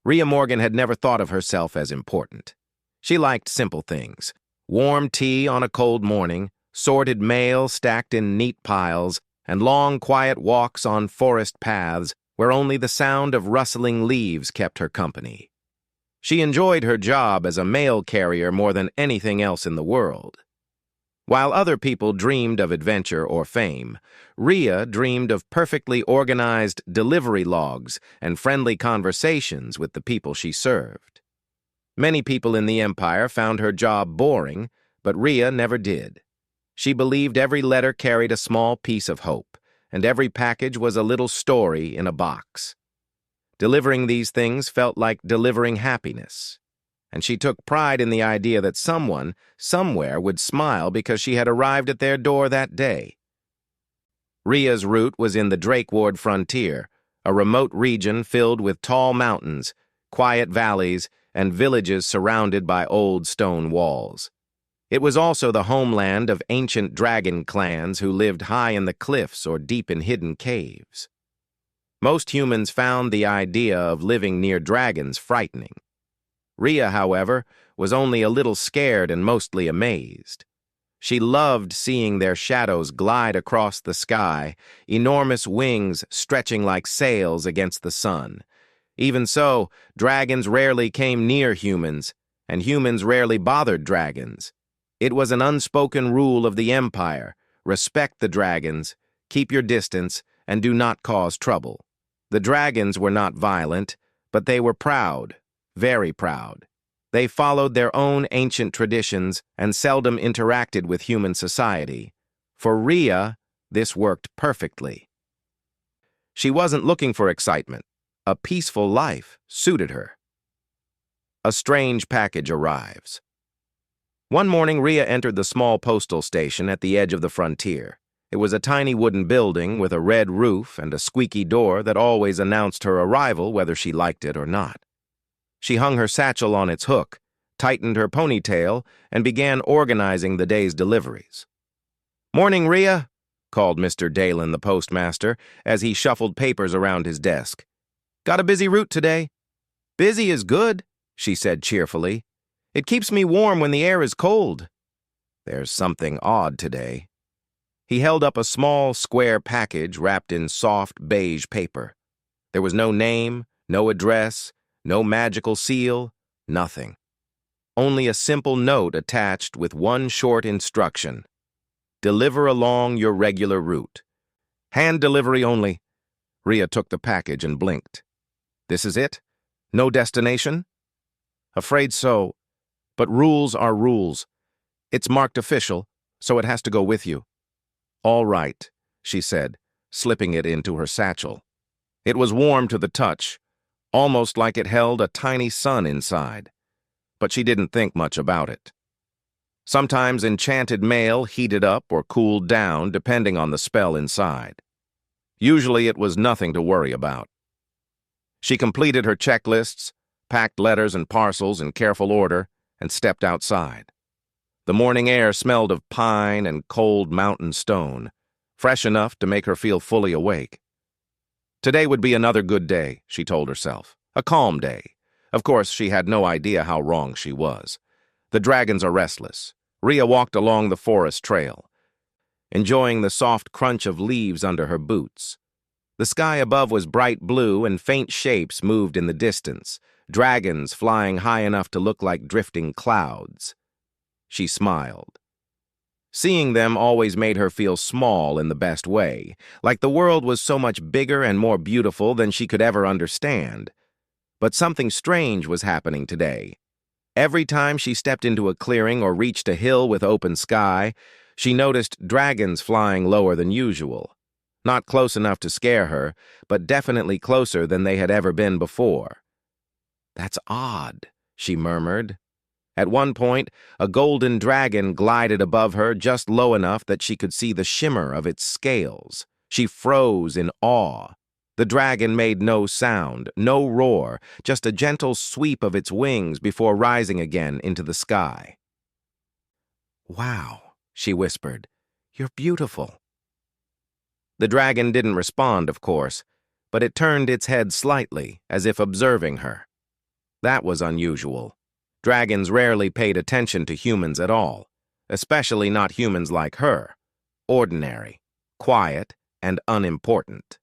Rhea Morgan had never thought of herself as important. She liked simple things: warm tea on a cold morning, sorted mail stacked in neat piles, and long, quiet walks on forest paths where only the sound of rustling leaves kept her company. She enjoyed her job as a mail carrier more than anything else in the world. While other people dreamed of adventure or fame, Rhea dreamed of perfectly organized delivery logs and friendly conversations with the people she served. Many people in the Empire found her job boring, but Rhea never did. She believed every letter carried a small piece of hope, and every package was a little story in a box. Delivering these things felt like delivering happiness, and she took pride in the idea that someone, somewhere, would smile because she had arrived at their door that day. Rhea's route was in the Drakeward frontier, a remote region filled with tall mountains, quiet valleys, and villages surrounded by old stone walls. It was also the homeland of ancient dragon clans who lived high in the cliffs or deep in hidden caves. Most humans found the idea of living near dragons frightening. Rhea, however, was only a little scared and mostly amazed. She loved seeing their shadows glide across the sky, enormous wings stretching like sails against the sun. Even so, dragons rarely came near humans, and humans rarely bothered dragons. It was an unspoken rule of the Empire: respect the dragons, keep your distance, and do not cause trouble. The dragons were not violent, but they were proud, very proud. They followed their own ancient traditions and seldom interacted with human society. For Rhea, this worked perfectly. She wasn't looking for excitement. A peaceful life suited her. A strange package arrives. One morning, Rhea entered the small postal station at the edge of the frontier. It was a tiny wooden building with a red roof and a squeaky door that always announced her arrival whether she liked it or not. She hung her satchel on its hook, tightened her ponytail, and began organizing the day's deliveries. "Morning, Rhea," called Mr. Dalen, the postmaster, as he shuffled papers around his desk. "Got a busy route today?" "Busy is good," she said cheerfully. "It keeps me warm when the air is cold." "There's something odd today." He held up a small, square package wrapped in soft, beige paper. There was no name, no address, no magical seal, nothing. Only a simple note attached with one short instruction: "Deliver along your regular route. Hand delivery only." Rhea took the package and blinked. "This is it? No destination?" "Afraid so. But rules are rules. It's marked official, so it has to go with you." "All right," she said, slipping it into her satchel. It was warm to the touch, almost like it held a tiny sun inside. But she didn't think much about it. Sometimes enchanted mail heated up or cooled down depending on the spell inside. Usually it was nothing to worry about. She completed her checklists, packed letters and parcels in careful order, and stepped outside. The morning air smelled of pine and cold mountain stone, fresh enough to make her feel fully awake. Today would be another good day, she told herself. A calm day. Of course, she had no idea how wrong she was. The dragons are restless. Rhea walked along the forest trail, enjoying the soft crunch of leaves under her boots. The sky above was bright blue and faint shapes moved in the distance, dragons flying high enough to look like drifting clouds. She smiled. Seeing them always made her feel small in the best way, like the world was so much bigger and more beautiful than she could ever understand. But something strange was happening today. Every time she stepped into a clearing or reached a hill with open sky, she noticed dragons flying lower than usual. Not close enough to scare her, but definitely closer than they had ever been before. "That's odd," she murmured. At one point, a golden dragon glided above her just low enough that she could see the shimmer of its scales. She froze in awe. The dragon made no sound, no roar, just a gentle sweep of its wings before rising again into the sky. "Wow," she whispered. "You're beautiful." The dragon didn't respond, of course, but it turned its head slightly, as if observing her. That was unusual. Dragons rarely paid attention to humans at all, especially not humans like her, ordinary, quiet, and unimportant.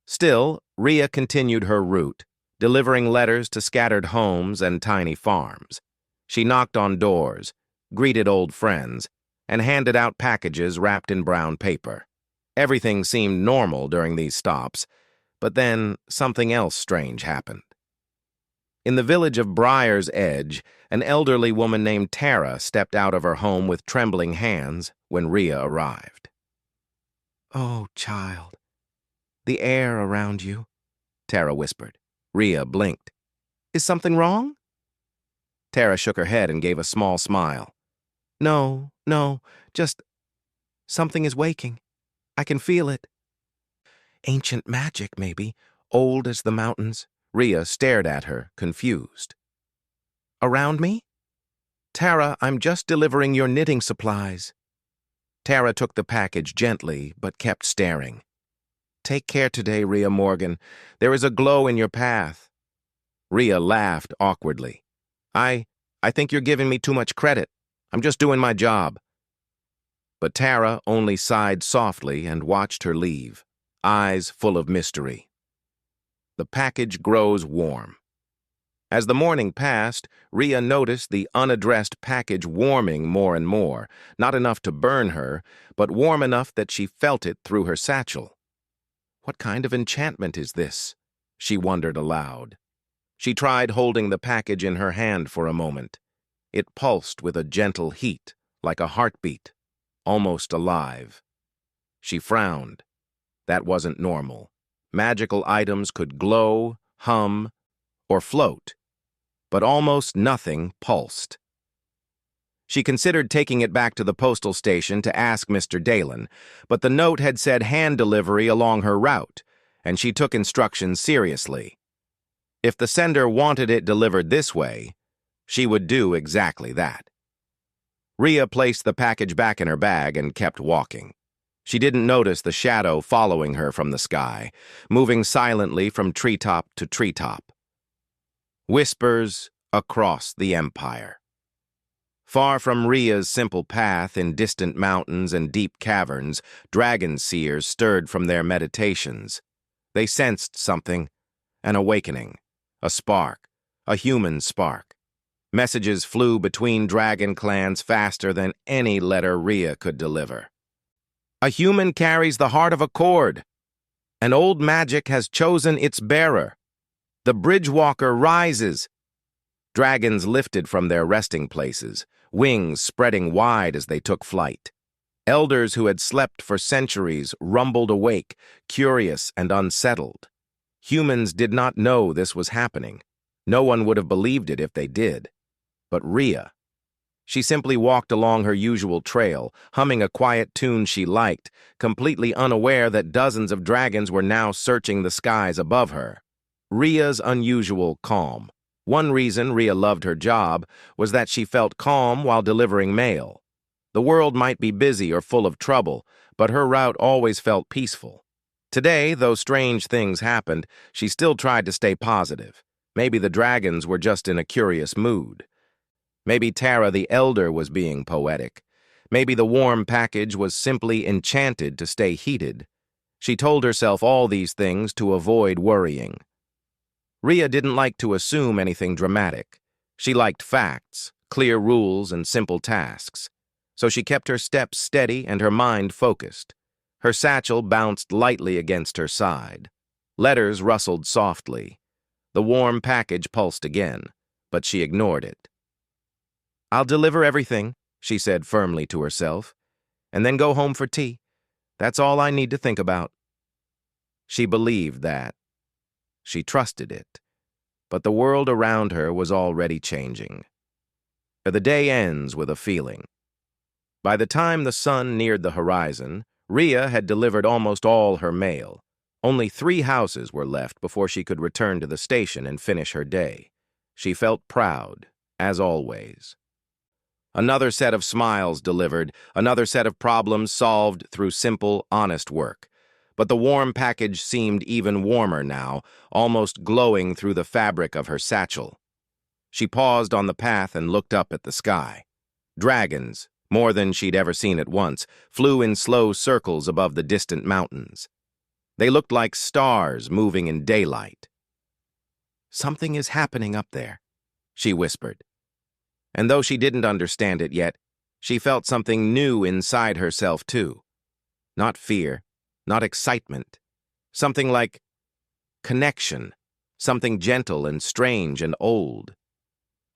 Still, Rhea continued her route, delivering letters to scattered homes and tiny farms. She knocked on doors, greeted old friends, and handed out packages wrapped in brown paper. Everything seemed normal during these stops, but then something else strange happened. In the village of Briar's Edge, an elderly woman named Tara stepped out of her home with trembling hands when Rhea arrived. "Oh, child, the air around you," Tara whispered. Rhea blinked. "Is something wrong?" Tara shook her head and gave a small smile. No, just something is waking. I can feel it." "Ancient magic, maybe, old as the mountains." Rhea stared at her, confused. "Around me?" "Tara, I'm just delivering your knitting supplies." Tara took the package gently, but kept staring. "Take care today, Rhea Morgan. There is a glow in your path." Rhea laughed awkwardly. I think you're giving me too much credit. I'm just doing my job." But Tara only sighed softly and watched her leave, eyes full of mystery. The package grows warm. As the morning passed, Rhea noticed the unaddressed package warming more and more, not enough to burn her, but warm enough that she felt it through her satchel. What kind of enchantment is this? She wondered aloud. She tried holding the package in her hand for a moment. It pulsed with a gentle heat, like a heartbeat, almost alive. She frowned. That wasn't normal. Magical items could glow, hum, or float, but almost nothing pulsed. She considered taking it back to the postal station to ask Mr. Dalen, but the note had said hand delivery along her route, and she took instructions seriously. If the sender wanted it delivered this way, she would do exactly that. Rhea placed the package back in her bag and kept walking. She didn't notice the shadow following her from the sky, moving silently from treetop to treetop. Whispers across the empire. Far from Rhea's simple path in distant mountains and deep caverns, dragon seers stirred from their meditations. They sensed something, an awakening, a spark, a human spark. Messages flew between dragon clans faster than any letter Rhea could deliver. A human carries the heart of a cord. An old magic has chosen its bearer. The bridgewalker rises. Dragons lifted from their resting places, wings spreading wide as they took flight. Elders who had slept for centuries rumbled awake, curious and unsettled. Humans did not know this was happening. No one would have believed it if they did. But Rhea, she simply walked along her usual trail, humming a quiet tune she liked, completely unaware that dozens of dragons were now searching the skies above her. Rhea's unusual calm. One reason Rhea loved her job was that she felt calm while delivering mail. The world might be busy or full of trouble, but her route always felt peaceful. Today, though strange things happened, she still tried to stay positive. Maybe the dragons were just in a curious mood. Maybe Tara the Elder was being poetic. Maybe the warm package was simply enchanted to stay heated. She told herself all these things to avoid worrying. Rhea didn't like to assume anything dramatic. She liked facts, clear rules, and simple tasks. So she kept her steps steady and her mind focused. Her satchel bounced lightly against her side. Letters rustled softly. The warm package pulsed again, but she ignored it. "I'll deliver everything," she said firmly to herself, "and then go home for tea. That's all I need to think about." She believed that. She trusted it. But the world around her was already changing. The day ends with a feeling. By the time the sun neared the horizon, Rhea had delivered almost all her mail. Only 3 houses were left before she could return to the station and finish her day. She felt proud, as always. Another set of smiles delivered, another set of problems solved through simple, honest work. But the warm package seemed even warmer now, almost glowing through the fabric of her satchel. She paused on the path and looked up at the sky. Dragons, more than she'd ever seen at once, flew in slow circles above the distant mountains. They looked like stars moving in daylight. "Something is happening up there," she whispered. And though she didn't understand it yet, she felt something new inside herself too. Not fear, not excitement. Something like connection, something gentle and strange and old.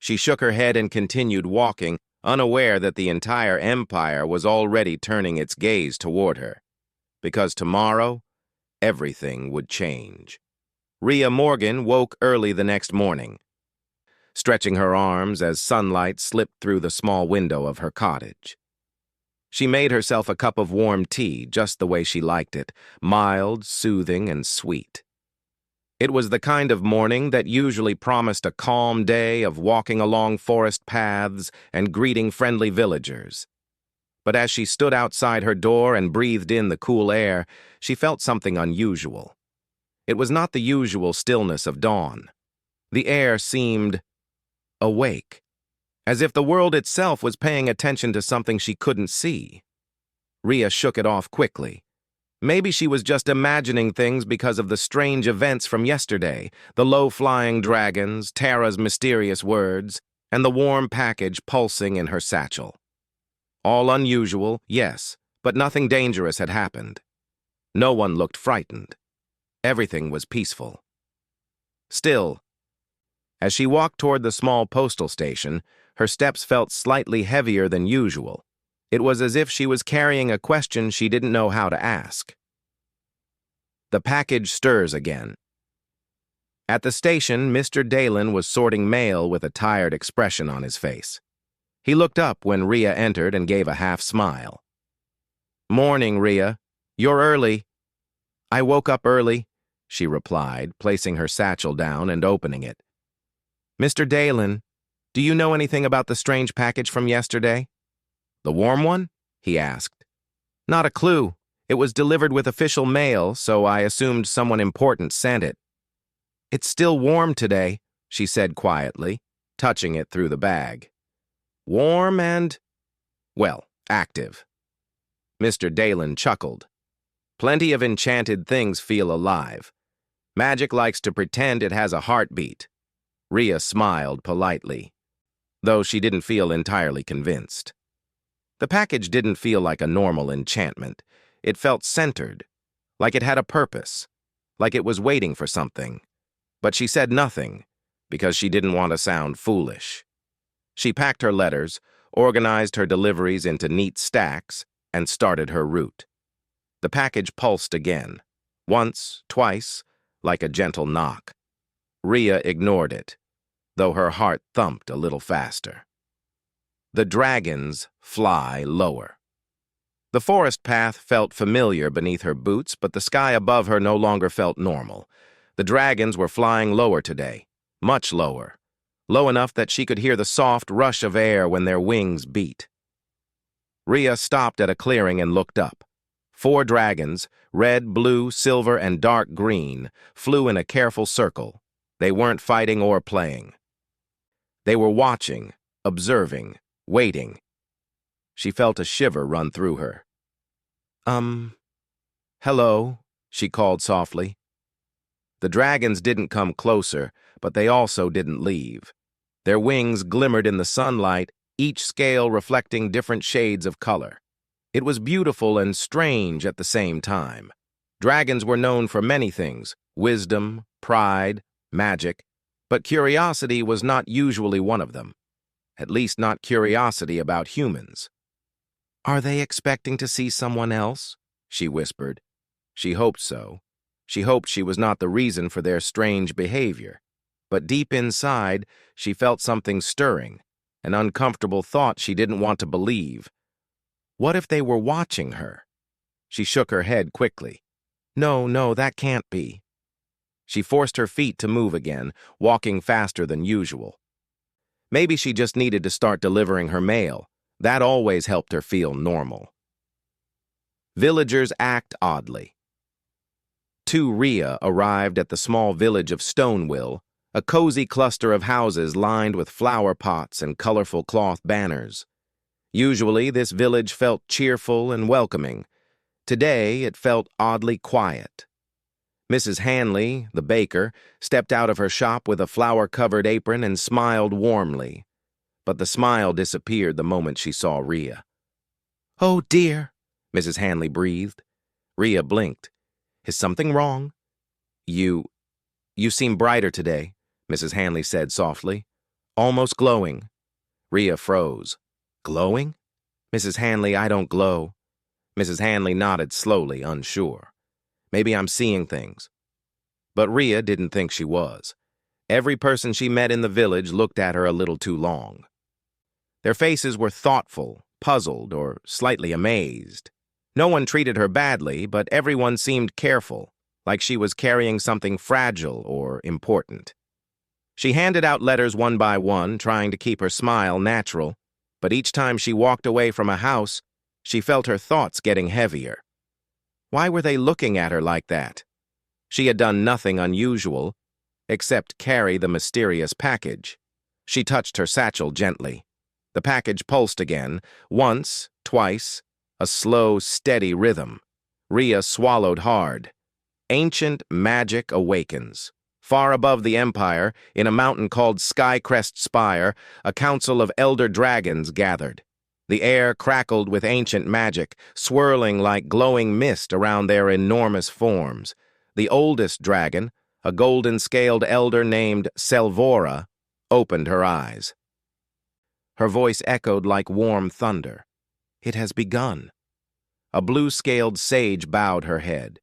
She shook her head and continued walking, unaware that the entire empire was already turning its gaze toward her. Because tomorrow, everything would change. Rhea Morgan woke early the next morning, stretching her arms as sunlight slipped through the small window of her cottage. She made herself a cup of warm tea just the way she liked it, mild, soothing, and sweet. It was the kind of morning that usually promised a calm day of walking along forest paths and greeting friendly villagers. But as she stood outside her door and breathed in the cool air, she felt something unusual. It was not the usual stillness of dawn. The air seemed awake, as if the world itself was paying attention to something she couldn't see. Rhea shook it off quickly. Maybe she was just imagining things because of the strange events from yesterday, the low-flying dragons, Tara's mysterious words, and the warm package pulsing in her satchel. All unusual, yes, but nothing dangerous had happened. No one looked frightened. Everything was peaceful. Still, as she walked toward the small postal station, her steps felt slightly heavier than usual. It was as if she was carrying a question she didn't know how to ask. The package stirs again. At the station, Mr. Dalen was sorting mail with a tired expression on his face. He looked up when Rhea entered and gave a half smile. "Morning, Rhea. You're early." "I woke up early," she replied, placing her satchel down and opening it. "Mr. Dalen, do you know anything about the strange package from yesterday?" "The warm one?" he asked. "Not a clue. It was delivered with official mail, so I assumed someone important sent it." "It's still warm today," she said quietly, touching it through the bag. "Warm and, well, active." Mr. Dalen chuckled. "Plenty of enchanted things feel alive. Magic likes to pretend it has a heartbeat." Rhea smiled politely, though she didn't feel entirely convinced. The package didn't feel like a normal enchantment. It felt centered, like it had a purpose, like it was waiting for something. But she said nothing, because she didn't want to sound foolish. She packed her letters, organized her deliveries into neat stacks, and started her route. The package pulsed again, once, twice, like a gentle knock. Rhea ignored it, though her heart thumped a little faster. The dragons fly lower. The forest path felt familiar beneath her boots, but the sky above her no longer felt normal. The dragons were flying lower today, much lower, low enough that she could hear the soft rush of air when their wings beat. Rhea stopped at a clearing and looked up. 4 dragons, red, blue, silver, and dark green, flew in a careful circle. They weren't fighting or playing. They were watching, observing, waiting. She felt a shiver run through her. Hello," she called softly. The dragons didn't come closer, but they also didn't leave. Their wings glimmered in the sunlight, each scale reflecting different shades of color. It was beautiful and strange at the same time. Dragons were known for many things: wisdom, pride, magic, but curiosity was not usually one of them. At least not curiosity about humans. "Are they expecting to see someone else?" she whispered. She hoped so. She hoped she was not the reason for their strange behavior. But deep inside, she felt something stirring, an uncomfortable thought she didn't want to believe. What if they were watching her? She shook her head quickly. No, that can't be." She forced her feet to move again, walking faster than usual. Maybe she just needed to start delivering her mail. That always helped her feel normal. Villagers act oddly. 2 Rhea arrived at the small village of Stoneville, a cozy cluster of houses lined with flower pots and colorful cloth banners. Usually, this village felt cheerful and welcoming. Today, it felt oddly quiet. Mrs. Hanley, the baker, stepped out of her shop with a flower-covered apron and smiled warmly. But the smile disappeared the moment she saw Rhea. "Oh, dear," Mrs. Hanley breathed. Rhea blinked. "Is something wrong?" You seem brighter today," Mrs. Hanley said softly. "Almost glowing." Rhea froze. "Glowing?" "Mrs. Hanley, I don't glow." Mrs. Hanley nodded slowly, unsure. "Maybe I'm seeing things." But Rhea didn't think she was. Every person she met in the village looked at her a little too long. Their faces were thoughtful, puzzled, or slightly amazed. No one treated her badly, but everyone seemed careful, like she was carrying something fragile or important. She handed out letters one by one, trying to keep her smile natural, but each time she walked away from a house, she felt her thoughts getting heavier. Why were they looking at her like that? She had done nothing unusual, except carry the mysterious package. She touched her satchel gently. The package pulsed again, once, twice, a slow, steady rhythm. Rhea swallowed hard. Ancient magic awakens. Far above the Empire, in a mountain called Skycrest Spire, a council of elder dragons gathered. The air crackled with ancient magic, swirling like glowing mist around their enormous forms. The oldest dragon, a golden-scaled elder named Selvora, opened her eyes. Her voice echoed like warm thunder. "It has begun." A blue-scaled sage bowed her head.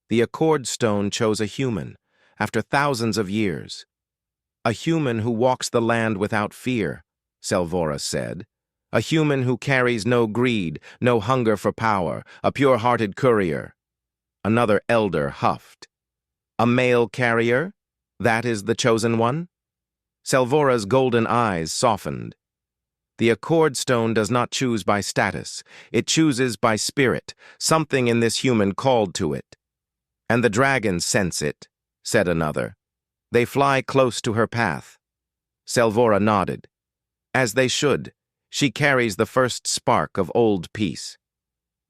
The Accord Stone chose a human, after thousands of years. "A human who walks the land without fear," Selvora said. "A human who carries no greed, no hunger for power, a pure-hearted courier." Another elder huffed. "A male carrier? That is the chosen one?" Selvora's golden eyes softened. "The Accord Stone does not choose by status. It chooses by spirit, something in this human called to it." "And the dragons sense it," said another. "They fly close to her path." Selvora nodded. "As they should. She carries the first spark of old peace."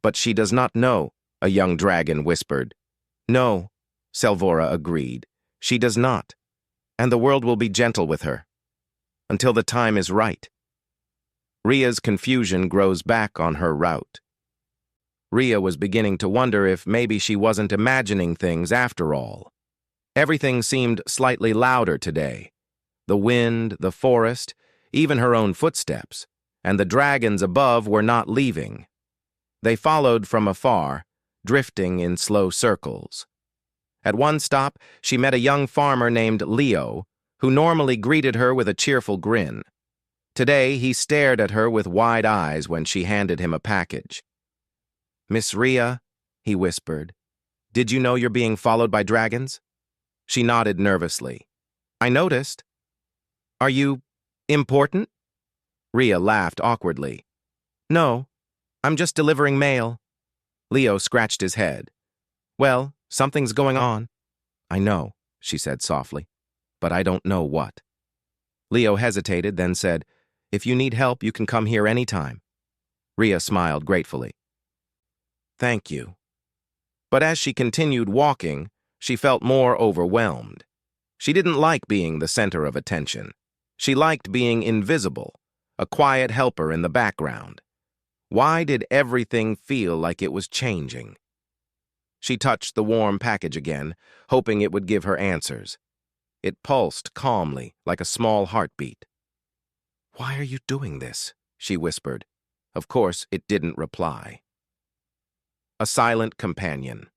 "But she does not know," a young dragon whispered. "No," Selvora agreed. "She does not. And the world will be gentle with her. Until the time is right." Rhea's confusion grows back on her route. Rhea was beginning to wonder if maybe she wasn't imagining things after all. Everything seemed slightly louder today. The wind, the forest, even her own footsteps, and the dragons above were not leaving. They followed from afar, drifting in slow circles. At one stop, she met a young farmer named Leo, who normally greeted her with a cheerful grin. Today, he stared at her with wide eyes when she handed him a package. "Miss Rhea," he whispered, "did you know you're being followed by dragons?" She nodded nervously. "I noticed." "Are you important?" Rhea laughed awkwardly. "No, I'm just delivering mail." Leo scratched his head. "Well, something's going on." "I know," she said softly, "but I don't know what." Leo hesitated, then said, "If you need help, you can come here any time." Rhea smiled gratefully. "Thank you." But as she continued walking, she felt more overwhelmed. She didn't like being the center of attention. She liked being invisible, a quiet helper in the background. Why did everything feel like it was changing? She touched the warm package again, hoping it would give her answers. It pulsed calmly, like a small heartbeat. "Why are you doing this?" she whispered. Of course, it didn't reply. A silent companion.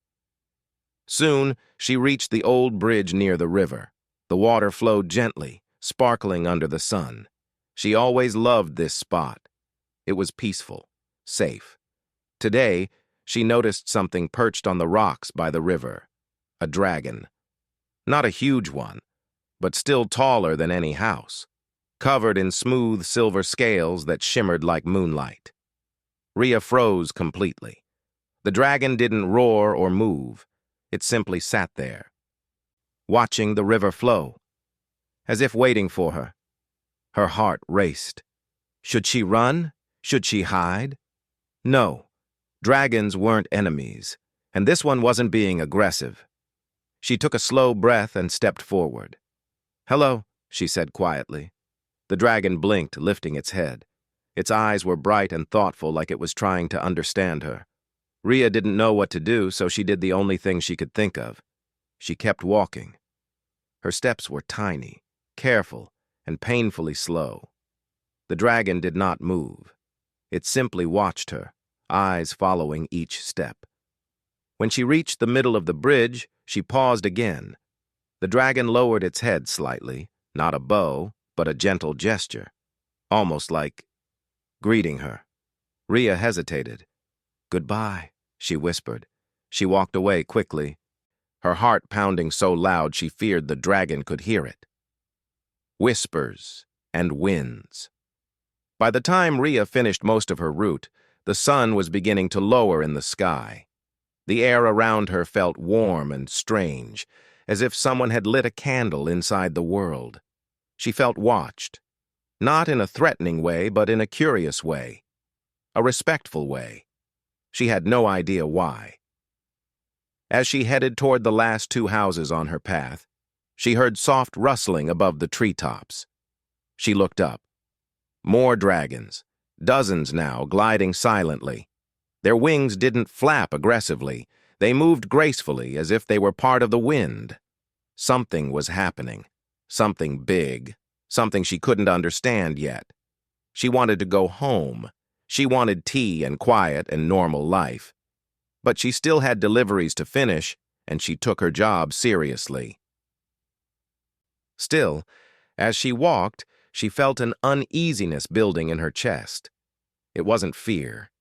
Soon, she reached the old bridge near the river. The water flowed gently, sparkling under the sun. She always loved this spot. It was peaceful, safe. Today, she noticed something perched on the rocks by the river. A dragon. Not a huge one, but still taller than any house, covered in smooth silver scales that shimmered like moonlight. Rhea froze completely. The dragon didn't roar or move. It simply sat there, watching the river flow. as if waiting for her. Her heart raced. Should she run? Should she hide? No. Dragons weren't enemies, and this one wasn't being aggressive. She took a slow breath and stepped forward. "Hello," she said quietly. The dragon blinked, lifting its head. Its eyes were bright and thoughtful, like it was trying to understand her. Rhea didn't know what to do, so she did the only thing she could think of. She kept walking. Her steps were tiny, careful, and painfully slow. The dragon did not move. It simply watched her, eyes following each step. When she reached the middle of the bridge, she paused again. The dragon lowered its head slightly, not a bow, but a gentle gesture, almost like greeting her. Rhea hesitated. "Goodbye," she whispered. She walked away quickly, her heart pounding so loud she feared the dragon could hear it. Whispers and winds. By the time Rhea finished most of her route, the sun was beginning to lower in the sky. The air around her felt warm and strange, as if someone had lit a candle inside the world. She felt watched, not in a threatening way, but in a curious way, a respectful way. She had no idea why. As she headed toward the last two houses on her path, she heard soft rustling above the treetops. She looked up. More dragons, dozens now, gliding silently. Their wings didn't flap aggressively. They moved gracefully, as if they were part of the wind. Something was happening. Something big. Something she couldn't understand yet. She wanted to go home. She wanted tea and quiet and normal life. But she still had deliveries to finish, and she took her job seriously. Still, as she walked, she felt an uneasiness building in her chest. It wasn't fear.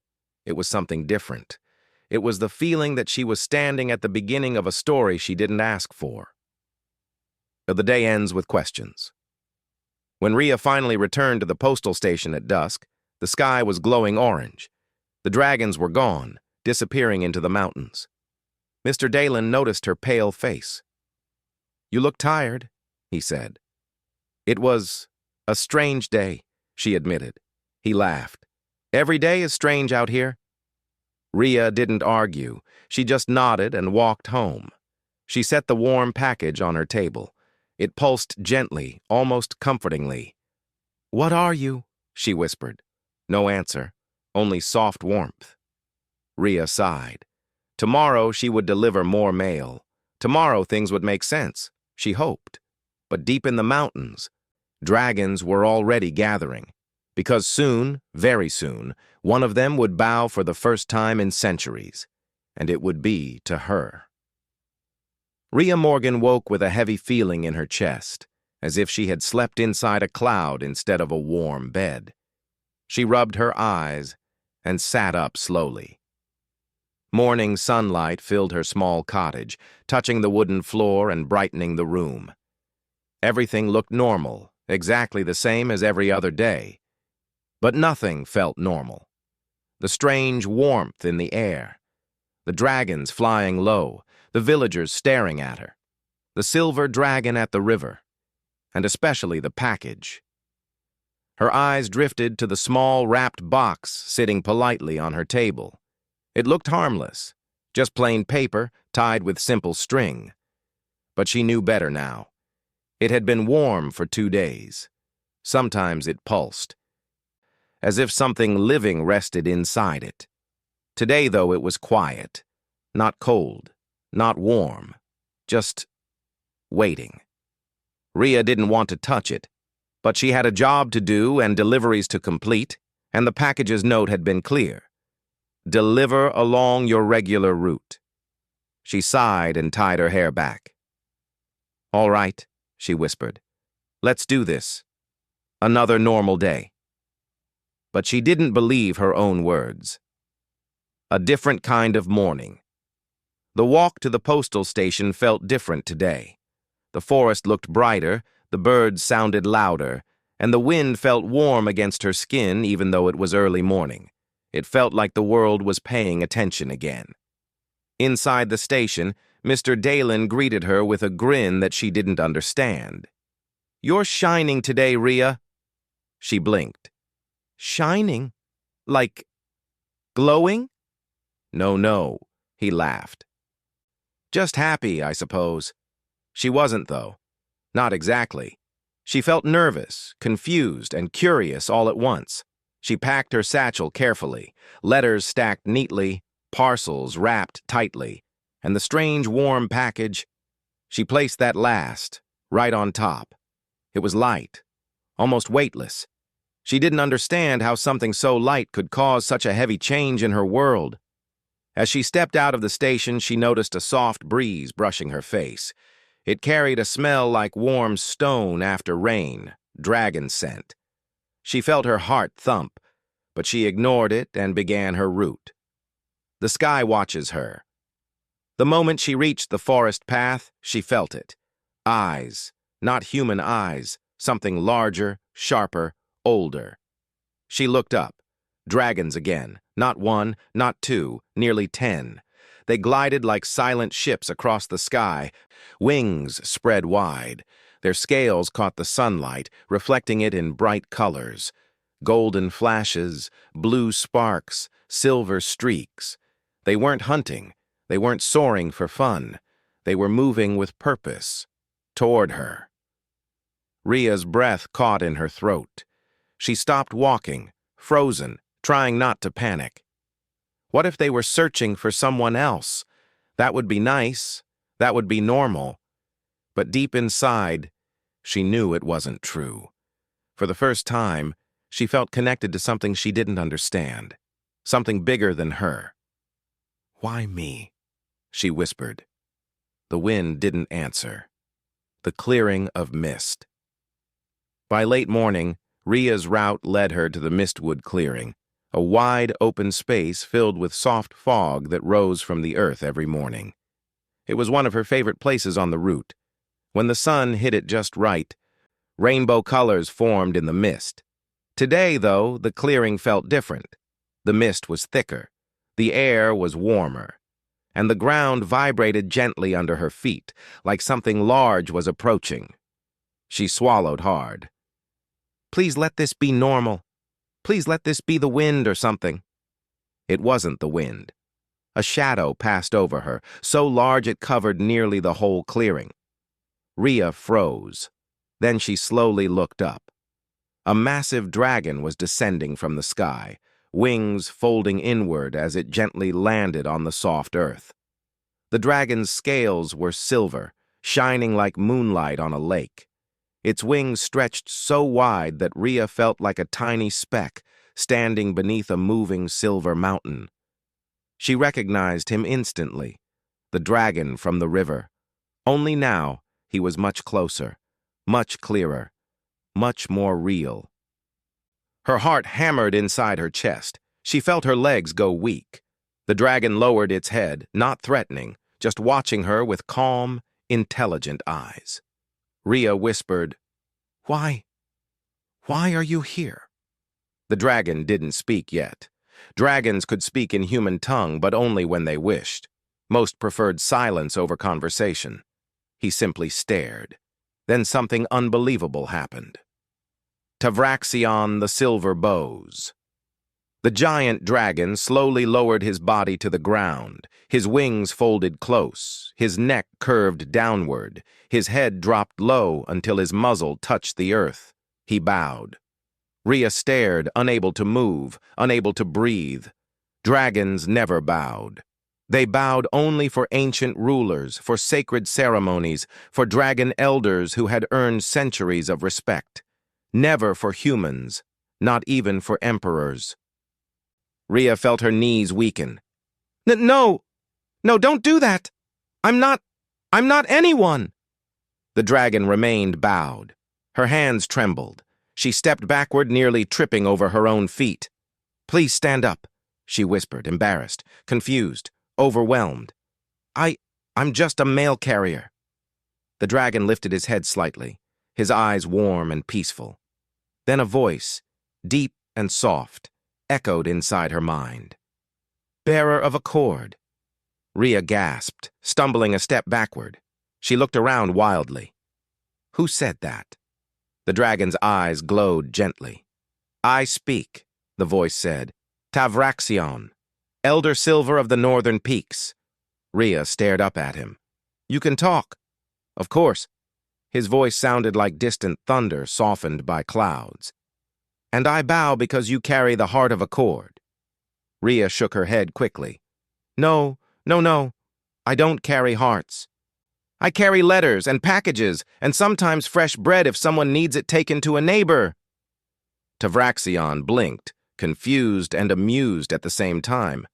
It was something different. It was the feeling that she was standing at the beginning of a story she didn't ask for. The day ends with questions. When Rhea finally returned to the postal station at dusk, the sky was glowing orange. The dragons were gone, disappearing into the mountains. Mr. Dalen noticed her pale face. "You look tired," he said. "It was a strange day," she admitted. He laughed. "Every day is strange out here." Rhea didn't argue. She just nodded and walked home. She set the warm package on her table. It pulsed gently, almost comfortingly. "What are you?" she whispered. No answer, only soft warmth. Rhea sighed. Tomorrow she would deliver more mail. Tomorrow things would make sense, she hoped. But deep in the mountains, dragons were already gathering. Because soon, very soon, one of them would bow for the first time in centuries. And it would be to her. Rhea Morgan woke with a heavy feeling in her chest, as if she had slept inside a cloud instead of a warm bed. She rubbed her eyes and sat up slowly. Morning sunlight filled her small cottage, touching the wooden floor and brightening the room. Everything looked normal, exactly the same as every other day. But nothing felt normal. The strange warmth in the air, the dragons flying low, the villagers staring at her, the silver dragon at the river, and especially the package. Her eyes drifted to the small wrapped box sitting politely on her table. It looked harmless, just plain paper tied with simple string. But she knew better now. It had been warm for 2 days. Sometimes it pulsed, as if something living rested inside it. Today, though, it was quiet, not cold, not warm, just waiting. Rhea didn't want to touch it, but she had a job to do and deliveries to complete, and the package's note had been clear. Deliver along your regular route. She sighed and tied her hair back. "All right," she whispered. "Let's do this. Another normal day." But she didn't believe her own words. A different kind of morning. The walk to the postal station felt different today. The forest looked brighter, the birds sounded louder, and the wind felt warm against her skin even though it was early morning. It felt like the world was paying attention again. Inside the station, Mr. Dalen greeted her with a grin that she didn't understand. You're shining today, Rhea. She blinked. Shining? Like glowing? No, no, he laughed. Just happy, I suppose. She wasn't, though. Not exactly. She felt nervous, confused, and curious all at once. She packed her satchel carefully, letters stacked neatly, parcels wrapped tightly, and the strange warm package. She placed that last, right on top. It was light, almost weightless. She didn't understand how something so light could cause such a heavy change in her world. As she stepped out of the station, she noticed a soft breeze brushing her face. It carried a smell like warm stone after rain, dragon scent. She felt her heart thump, but she ignored it and began her route. The sky watches her. The moment she reached the forest path, she felt it. Eyes, not human eyes, something larger, sharper, older. She looked up. Dragons again. Not one, not two, nearly 10. They glided like silent ships across the sky, wings spread wide. Their scales caught the sunlight, reflecting it in bright colors. Golden flashes, blue sparks, silver streaks. They weren't hunting. They weren't soaring for fun. They were moving with purpose. Toward her. Rhea's breath caught in her throat. She stopped walking, frozen, trying not to panic. What if they were searching for someone else? That would be nice. That would be normal. But deep inside, she knew it wasn't true. For the first time, she felt connected to something she didn't understand. Something bigger than her. Why me? She whispered. The wind didn't answer. The clearing of mist. By late morning, Rhea's route led her to the Mistwood clearing, a wide open space filled with soft fog that rose from the earth every morning. It was one of her favorite places on the route. When the sun hit it just right, rainbow colors formed in the mist. Today, though, the clearing felt different. The mist was thicker, the air was warmer, and the ground vibrated gently under her feet, like something large was approaching. She swallowed hard. Please let this be normal. Please let this be the wind or something. It wasn't the wind. A shadow passed over her, so large it covered nearly the whole clearing. Rhea froze. Then she slowly looked up. A massive dragon was descending from the sky, wings folding inward as it gently landed on the soft earth. The dragon's scales were silver, shining like moonlight on a lake. Its wings stretched so wide that Rhea felt like a tiny speck standing beneath a moving silver mountain. She recognized him instantly, the dragon from the river. Only now he was much closer, much clearer, much more real. Her heart hammered inside her chest. She felt her legs go weak. The dragon lowered its head, not threatening, just watching her with calm, intelligent eyes. Rhea whispered, Why are you here? The dragon didn't speak yet. Dragons could speak in human tongue, but only when they wished. Most preferred silence over conversation. He simply stared. Then something unbelievable happened. Tavraxion the Silver Bows. The giant dragon slowly lowered his body to the ground, his wings folded close, his neck curved downward, his head dropped low until his muzzle touched the earth. He bowed. Rhea stared, unable to move, unable to breathe. Dragons never bowed. They bowed only for ancient rulers, for sacred ceremonies, for dragon elders who had earned centuries of respect. Never for humans, not even for emperors. Rhea felt her knees weaken. No, don't do that. I'm not anyone. The dragon remained bowed. Her hands trembled. She stepped backward, nearly tripping over her own feet. Please stand up, she whispered, embarrassed, confused, overwhelmed. I'm just a mail carrier. The dragon lifted his head slightly, his eyes warm and peaceful. Then a voice, deep and soft, echoed inside her mind. Bearer of a cord. Rhea gasped, stumbling a step backward. She looked around wildly. Who said that? The dragon's eyes glowed gently. "I speak," the voice said. "Tavraxion, Elder Silver of the Northern Peaks." Rhea stared up at him. "You can talk." "Of course." His voice sounded like distant thunder softened by clouds. "And I bow because you carry the heart of a cord." Rhea shook her head quickly. "No, no, no. I don't carry hearts. I carry letters and packages, and sometimes fresh bread if someone needs it taken to a neighbor." Tavraxion blinked, confused and amused at the same time.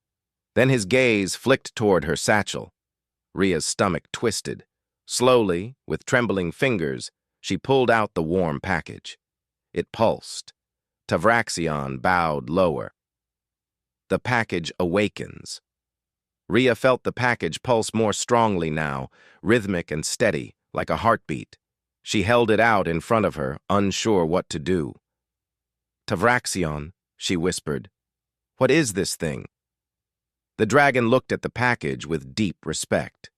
Then his gaze flicked toward her satchel. Rhea's stomach twisted. Slowly, with trembling fingers, she pulled out the warm package. It pulsed. Tavraxion bowed lower. "The package awakens." Rhea felt the package pulse more strongly now, rhythmic and steady, like a heartbeat. She held it out in front of her, unsure what to do. "Tavraxion," she whispered, "what is this thing?" The dragon looked at the package with deep respect.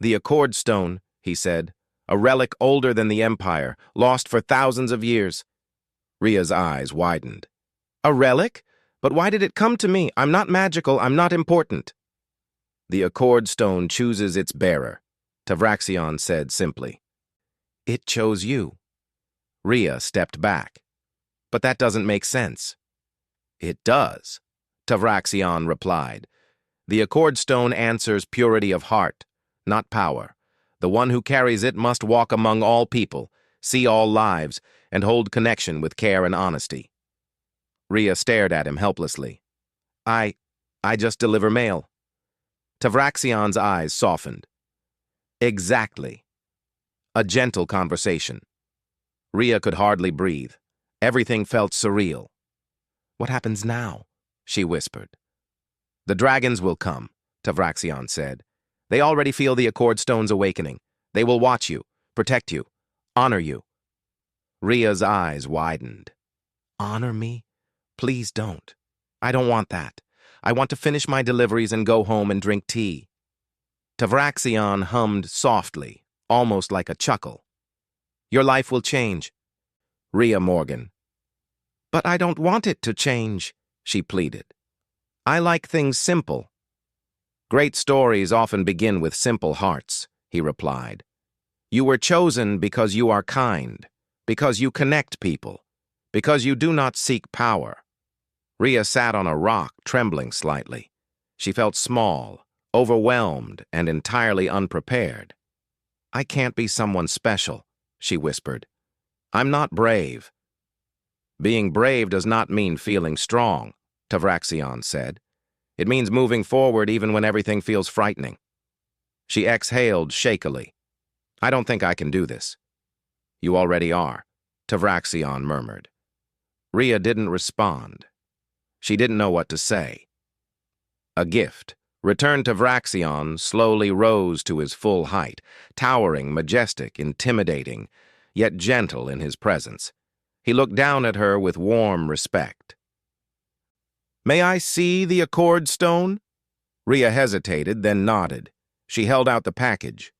"The Accord Stone," he said, "a relic older than the Empire, lost for thousands of years." Rhea's eyes widened. "A relic? But why did it come to me? I'm not magical, I'm not important." "The Accord Stone chooses its bearer," Tavraxion said simply. "It chose you." Rhea stepped back. "But that doesn't make sense." "It does," Tavraxion replied. "The Accord Stone answers purity of heart, not power. The one who carries it must walk among all people, see all lives, and hold connection with care and honesty." Rhea stared at him helplessly. I just deliver mail." Tavraxion's eyes softened. "Exactly." A gentle conversation. Rhea could hardly breathe. Everything felt surreal. "What happens now?" she whispered. "The dragons will come," Tavraxion said. "They already feel the Accord Stone's awakening. They will watch you, protect you, honor you." Rhea's eyes widened. "Honor me? Please don't. I don't want that. I want to finish my deliveries and go home and drink tea." Tavraxion hummed softly, almost like a chuckle. "Your life will change." Rhea Morgan. "But I don't want it to change," she pleaded. "I like things simple." "Great stories often begin with simple hearts," he replied. "You were chosen because you are kind, because you connect people, because you do not seek power." Rhea sat on a rock, trembling slightly. She felt small, overwhelmed, and entirely unprepared. "I can't be someone special," she whispered. "I'm not brave." "Being brave does not mean feeling strong," Tavraxion said. "It means moving forward even when everything feels frightening." She exhaled shakily. "I don't think I can do this." "You already are," Tavraxion murmured. Rhea didn't respond. She didn't know what to say. A gift, returned Tavraxion, slowly rose to his full height, towering, majestic, intimidating, yet gentle in his presence. He looked down at her with warm respect. "May I see the Accord Stone?" Rhea hesitated, then nodded. She held out the package.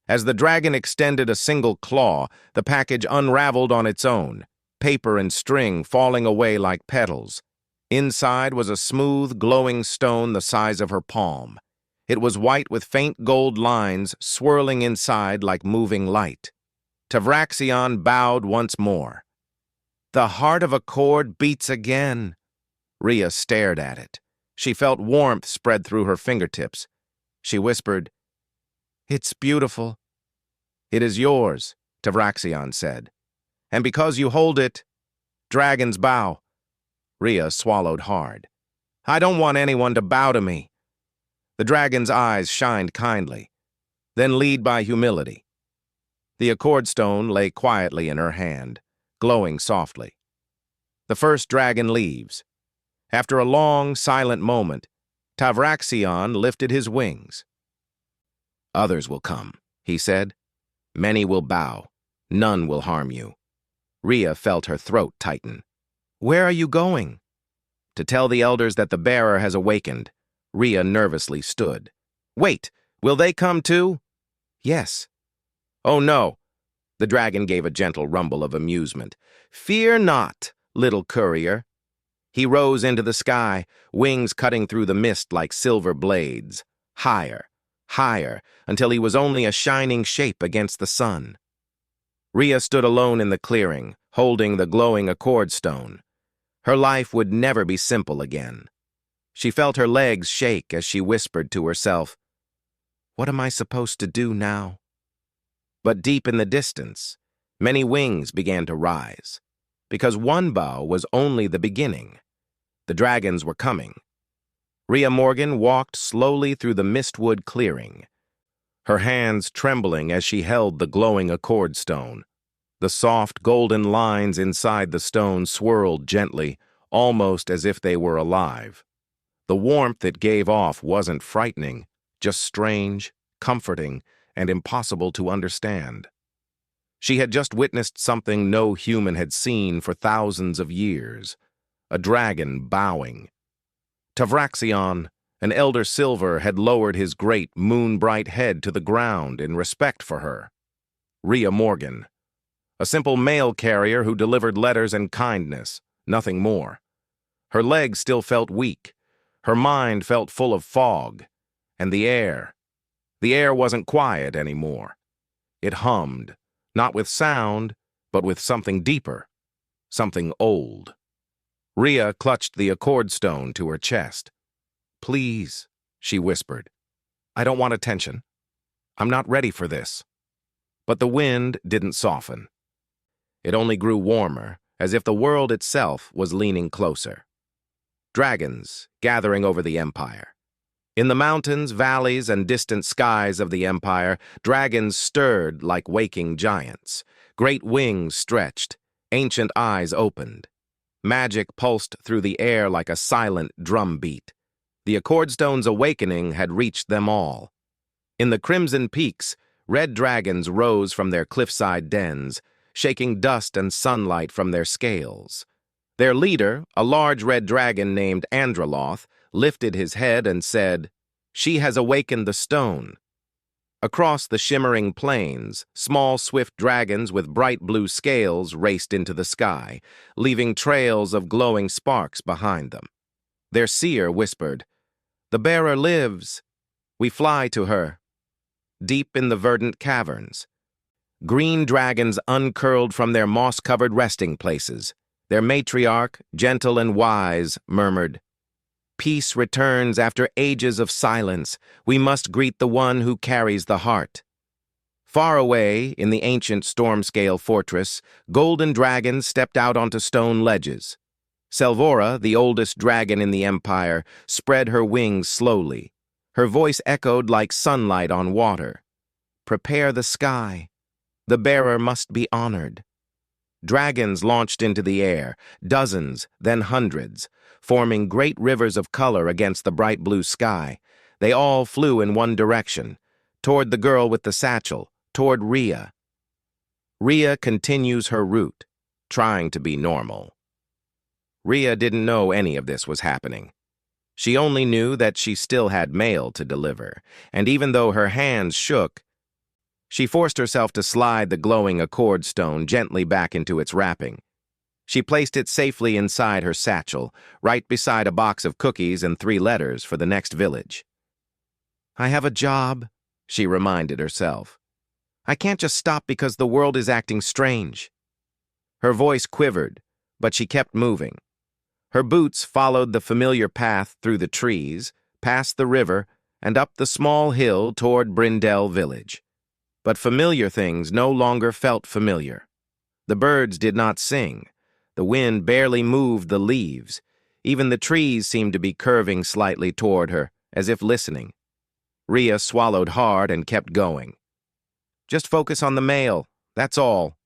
As the dragon extended a single claw, the package unraveled on its own, paper and string falling away like petals. Inside was a smooth, glowing stone the size of her palm. It was white with faint gold lines swirling inside like moving light. Tavraxion bowed once more. "The heart of Accord beats again." Rhea stared at it. She felt warmth spread through her fingertips. She whispered, "It's beautiful." "It is yours," Tavraxion said. "And because you hold it, dragons bow." Rhea swallowed hard. "I don't want anyone to bow to me." The dragon's eyes shined kindly, then lead by humility. The Accord Stone lay quietly in her hand, glowing softly. The first dragon leaves. After a long, silent moment, Tavraxion lifted his wings. "Others will come," he said. "Many will bow. None will harm you." Rhea felt her throat tighten. "Where are you going?" "To tell the elders that the bearer has awakened." Rhea nervously stood. "Wait, will they come too?" "Yes." "Oh no." The dragon gave a gentle rumble of amusement. "Fear not, little courier." He rose into the sky, wings cutting through the mist like silver blades. Higher, higher, until he was only a shining shape against the sun. Rhea stood alone in the clearing, holding the glowing accord stone. Her life would never be simple again. She felt her legs shake as she whispered to herself, "What am I supposed to do now?" But deep in the distance, many wings began to rise, because one bow was only the beginning. The dragons were coming. Rhea Morgan walked slowly through the mistwood clearing, her hands trembling as she held the glowing accord stone. The soft golden lines inside the stone swirled gently, almost as if they were alive. The warmth it gave off wasn't frightening, just strange, comforting, and impossible to understand. She had just witnessed something no human had seen for thousands of years, a dragon bowing. Tavraxion, an elder silver, had lowered his great, moon-bright head to the ground in respect for her. Rhea Morgan, a simple mail carrier who delivered letters and kindness, nothing more. Her legs still felt weak, her mind felt full of fog, and the air wasn't quiet anymore. It hummed, not with sound, but with something deeper, something old. Rhea clutched the accord stone to her chest. "Please," she whispered. "I don't want attention. I'm not ready for this." But the wind didn't soften. It only grew warmer, as if the world itself was leaning closer. Dragons gathering over the empire. In the mountains, valleys, and distant skies of the empire, dragons stirred like waking giants. Great wings stretched, ancient eyes opened. Magic pulsed through the air like a silent drumbeat. The accord stone's awakening had reached them all. In the crimson peaks, red dragons rose from their cliffside dens, shaking dust and sunlight from their scales. Their leader, a large red dragon named Andraloth, lifted his head and said, "She has awakened the stone." Across the shimmering plains, small swift dragons with bright blue scales raced into the sky, leaving trails of glowing sparks behind them. Their seer whispered, "The bearer lives. We fly to her." Deep in the verdant caverns, green dragons uncurled from their moss-covered resting places. Their matriarch, gentle and wise, murmured, "Peace returns after ages of silence. We must greet the one who carries the heart." Far away, in the ancient storm-scale fortress, golden dragons stepped out onto stone ledges. Selvora, the oldest dragon in the empire, spread her wings slowly. Her voice echoed like sunlight on water. "Prepare the sky. The bearer must be honored." Dragons launched into the air, dozens, then hundreds, forming great rivers of color against the bright blue sky. They all flew in one direction, toward the girl with the satchel, toward Rhea. Rhea continues her route, trying to be normal. Rhea didn't know any of this was happening. She only knew that she still had mail to deliver, and even though her hands shook, she forced herself to slide the glowing accord stone gently back into its wrapping. She placed it safely inside her satchel, right beside a box of cookies and 3 letters for the next village. "I have a job," she reminded herself. "I can't just stop because the world is acting strange." Her voice quivered, but she kept moving. Her boots followed the familiar path through the trees, past the river, and up the small hill toward Brindell village. But familiar things no longer felt familiar. The birds did not sing. The wind barely moved the leaves. Even the trees seemed to be curving slightly toward her, as if listening. Rhea swallowed hard and kept going. "Just focus on the mail, that's all."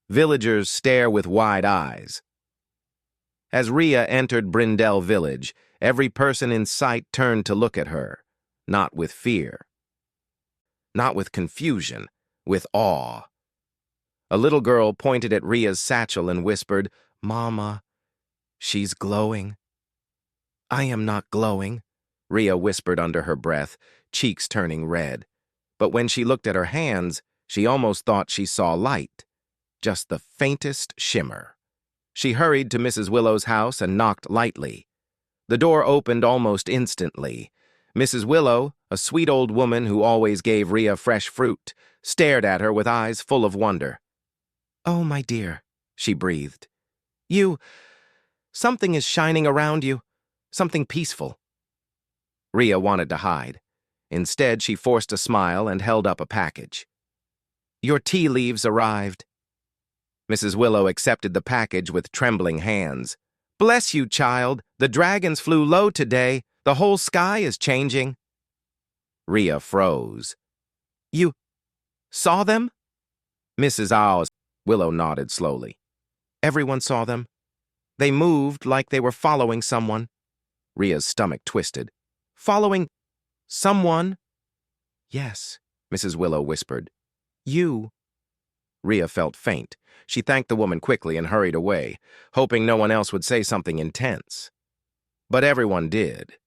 Villagers stare with wide eyes. As Rhea entered Brindell village, every person in sight turned to look at her, not with fear. Not with confusion, with awe. A little girl pointed at Rhea's satchel and whispered, "Mama, she's glowing." "I am not glowing," Rhea whispered under her breath, cheeks turning red. But when she looked at her hands, She almost thought she saw light, just the faintest shimmer. She hurried to Mrs. Willow's house and knocked lightly. The door opened almost instantly. Mrs. Willow, a sweet old woman who always gave Rhea fresh fruit, stared at her with eyes full of wonder. "Oh, my dear," she breathed. Something is shining around you. Something peaceful." Rhea wanted to hide. Instead, she forced a smile and held up a package. "Your tea leaves arrived." Mrs. Willow accepted the package with trembling hands. "Bless you, child. The dragons flew low today. The whole sky is changing." Rhea froze. "You saw them?" Mrs. Willow nodded slowly. "Everyone saw them. They moved like they were following someone." Rhea's stomach twisted. "Following someone?" "Yes," Mrs. Willow whispered. "You." Rhea felt faint. She thanked the woman quickly and hurried away, hoping no one else would say something intense. But everyone did.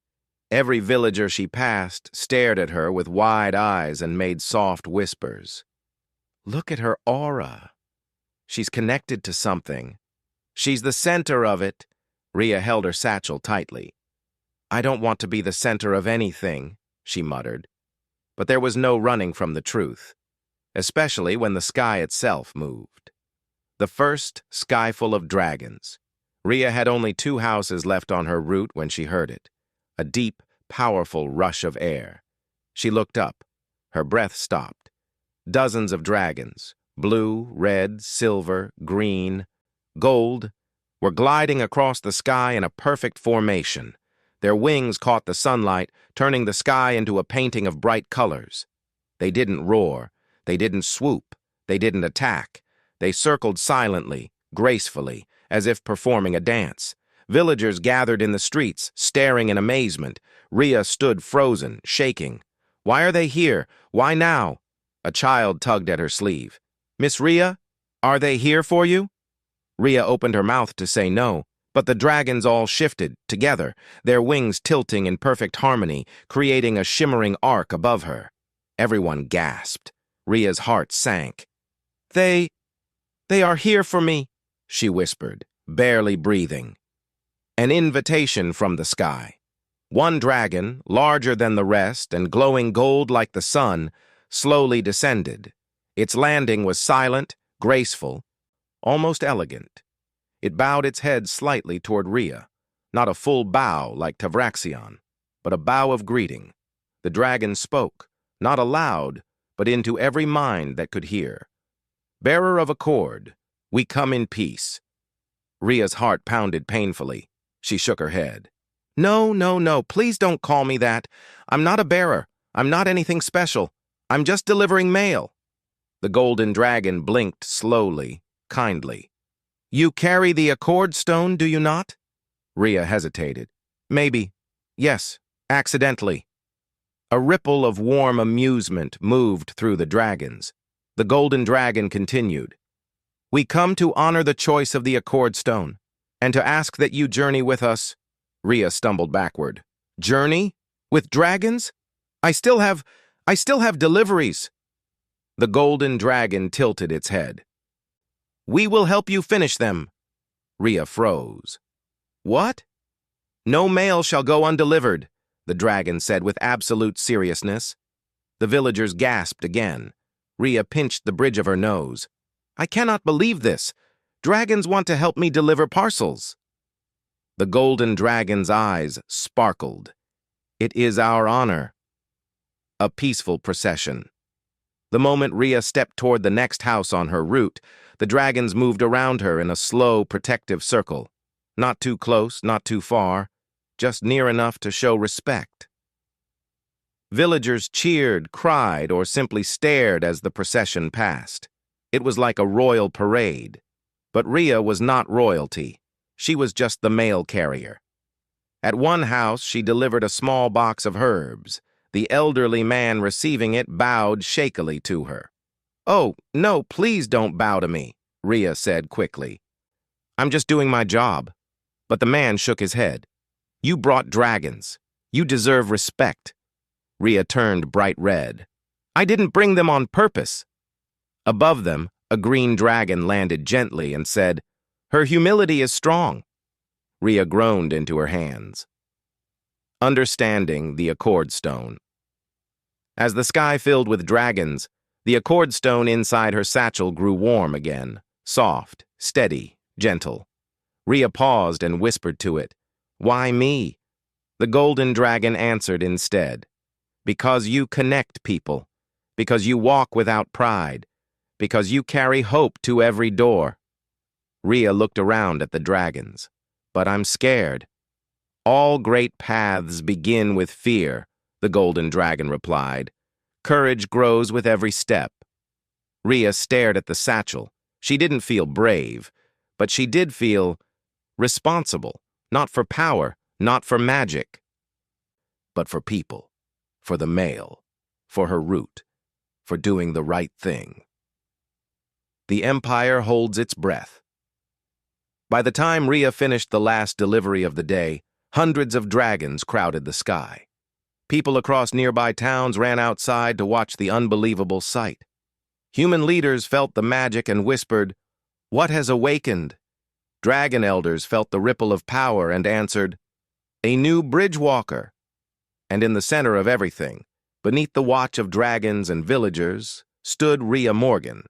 Every villager she passed stared at her with wide eyes and made soft whispers. "Look at her aura. She's connected to something. She's the center of it." Rhea held her satchel tightly. "I don't want to be the center of anything," she muttered. But there was no running from the truth, especially when the sky itself moved. The first skyful of dragons. Rhea had only 2 houses left on her route when she heard it. A deep, powerful rush of air. She looked up. Her breath stopped. Dozens of dragons, blue, red, silver, green, gold, were gliding across the sky in a perfect formation. Their wings caught the sunlight, turning the sky into a painting of bright colors. They didn't roar. They didn't swoop. They didn't attack. They circled silently, gracefully, as if performing a dance. Villagers gathered in the streets, staring in amazement. Rhea stood frozen, shaking. "Why are they here? Why now?" A child tugged at her sleeve. "Miss Rhea, are they here for you?" Rhea opened her mouth to say no, but the dragons all shifted, together, their wings tilting in perfect harmony, creating a shimmering arc above her. Everyone gasped. Rhea's heart sank. They are here for me," she whispered, barely breathing. An invitation from the sky. One dragon, larger than the rest and glowing gold like the sun, slowly descended. Its landing was silent, graceful, almost elegant. It bowed its head slightly toward Rhea, not a full bow like Tavraxion, but a bow of greeting. The dragon spoke, not aloud, but into every mind that could hear. "Bearer of accord, we come in peace." Rhea's heart pounded painfully. She shook her head. No, please don't call me that. I'm not a bearer. I'm not anything special. I'm just delivering mail." The golden dragon blinked slowly, kindly. "You carry the accord stone, do you not?" Rhea hesitated. "Maybe. Yes, accidentally." A ripple of warm amusement moved through the dragons. The golden dragon continued. "We come to honor the choice of the accord stone, and to ask that you journey with us." Rhea stumbled backward. "Journey? With dragons? I still have deliveries." The golden dragon tilted its head. "We will help you finish them." Rhea froze. "What?" "No mail shall go undelivered," the dragon said with absolute seriousness. The villagers gasped again. Rhea pinched the bridge of her nose. "I cannot believe this. Dragons want to help me deliver parcels." The golden dragon's eyes sparkled. "It is our honor." A peaceful procession. The moment Rhea stepped toward the next house on her route, the dragons moved around her in a slow, protective circle. Not too close, not too far, just near enough to show respect. Villagers cheered, cried, or simply stared as the procession passed. It was like a royal parade. But Rhea was not royalty. She was just the mail carrier. At one house, she delivered a small box of herbs. The elderly man receiving it bowed shakily to her. "Oh, no, please don't bow to me," Rhea said quickly. "I'm just doing my job." But the man shook his head. "You brought dragons. You deserve respect." Rhea turned bright red. "I didn't bring them on purpose." Above them, a green dragon landed gently and said, "Her humility is strong." Rhea groaned into her hands. Understanding the Accord Stone. As the sky filled with dragons, the Accord Stone inside her satchel grew warm again, soft, steady, gentle. Rhea paused and whispered to it, "Why me?" The golden dragon answered instead, "Because you connect people, because you walk without pride, because you carry hope to every door." Rhea looked around at the dragons. "But I'm scared." "All great paths begin with fear," the golden dragon replied. "Courage grows with every step." Rhea stared at the satchel. She didn't feel brave, but she did feel responsible, not for power, not for magic, but for people, for the male, for her root, for doing the right thing. The Empire holds its breath. By the time Rhea finished the last delivery of the day, hundreds of dragons crowded the sky. People across nearby towns ran outside to watch the unbelievable sight. Human leaders felt the magic and whispered, "What has awakened?" Dragon elders felt the ripple of power and answered, "A new bridgewalker." And in the center of everything, beneath the watch of dragons and villagers, stood Rhea Morgan,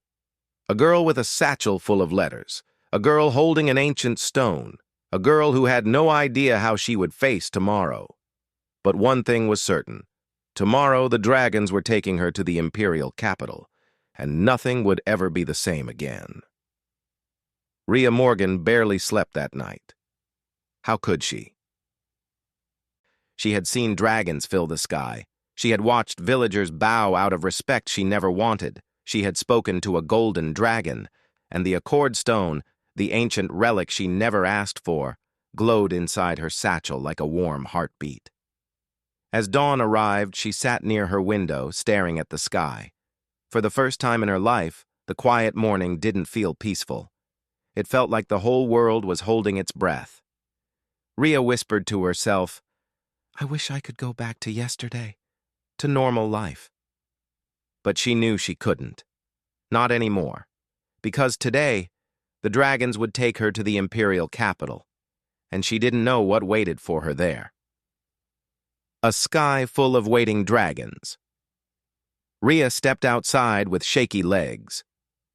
a girl with a satchel full of letters, a girl holding an ancient stone, a girl who had no idea how she would face tomorrow. But one thing was certain. Tomorrow the dragons were taking her to the imperial capital, and nothing would ever be the same again. Rhea Morgan barely slept that night. How could she? She had seen dragons fill the sky. She had watched villagers bow out of respect she never wanted. She had spoken to a golden dragon, and the Accord Stone, the ancient relic she never asked for, glowed inside her satchel like a warm heartbeat. As dawn arrived, she sat near her window, staring at the sky. For the first time in her life, the quiet morning didn't feel peaceful. It felt like the whole world was holding its breath. Rhea whispered to herself, "I wish I could go back to yesterday, to normal life." But she knew she couldn't. Not anymore. Because today, the dragons would take her to the imperial capital, and she didn't know what waited for her there. A sky full of waiting dragons. Rhea stepped outside with shaky legs.